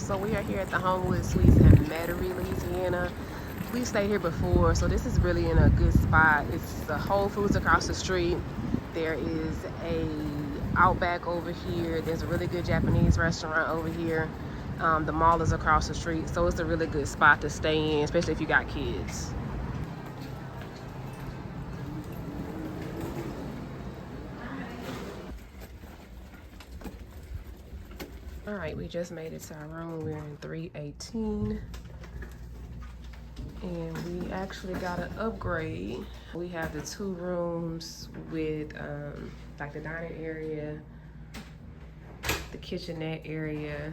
So we are here at the Homewood Suites in Metairie, Louisiana. We stayed here before, so this is really in a good spot. It's the Whole Foods across the street. There is a Outback over here. There's a really good Japanese restaurant over here. The mall is across the street, so it's a really good spot to stay in, especially if you got kids. All right, we just made it to our room. We're in 318. And we actually got an upgrade. We have the 2 rooms with like the dining area, the kitchenette area.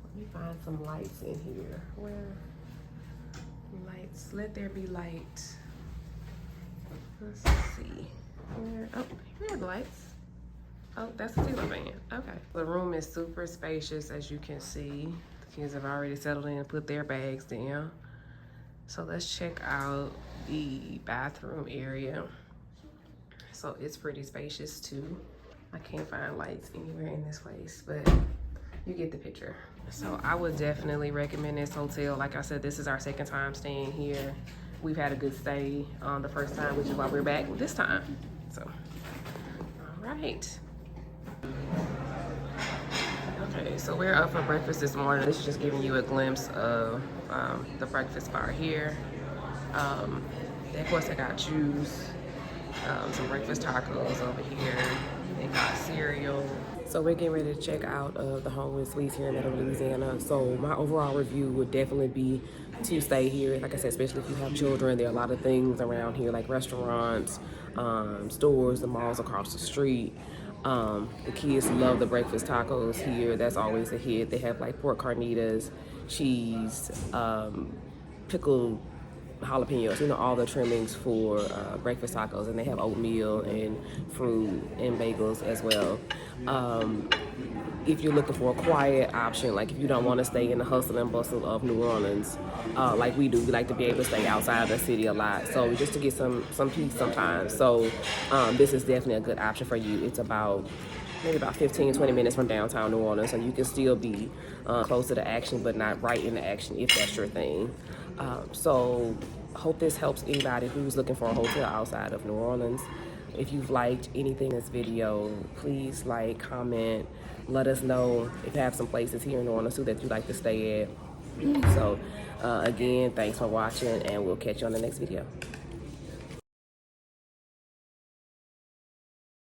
Let me find some lights in here. Where? Lights, let there be light. Let's see. Where? Oh, here are the lights. Oh, that's the ceiling fan. Okay. The room is super spacious, as you can see. The kids have already settled in and put their bags down. So let's check out the bathroom area. So it's pretty spacious too. I can't find lights anywhere in this place, but you get the picture. So I would definitely recommend this hotel. Like I said, this is our 2nd time staying here. We've had a good stay the first time, which is why we're back this time. So, all right. Okay, so we're up for breakfast this morning. This is just giving you a glimpse of the breakfast bar here. Of course, they got juice, some breakfast tacos over here. They got cereal. So we're getting ready to check out the Homewood Suites here in Metairie, Louisiana. So my overall review would definitely be to stay here. Like I said, especially if you have children, there are a lot of things around here like restaurants, stores, the malls across the street. The kids love the breakfast tacos here. That's always a hit. They have like pork carnitas, cheese, pickled jalapenos, you know, all the trimmings for breakfast tacos, and they have oatmeal and fruit and bagels as well. If you're looking for a quiet option, like if you don't want to stay in the hustle and bustle of New Orleans, like we do, we like to be able to stay outside of the city a lot. So just to get some peace sometimes. So this is definitely a good option for you. It's maybe about 15-20 minutes from downtown New Orleans, so you can still be close to the action, but not right in the action if that's your thing. So hope this helps anybody who's looking for a hotel outside of New Orleans. If you've liked anything in this video, please like, comment, let us know if you have some places here in New Orleans too that you'd like to stay at. So again, thanks for watching, and we'll catch you on the next video.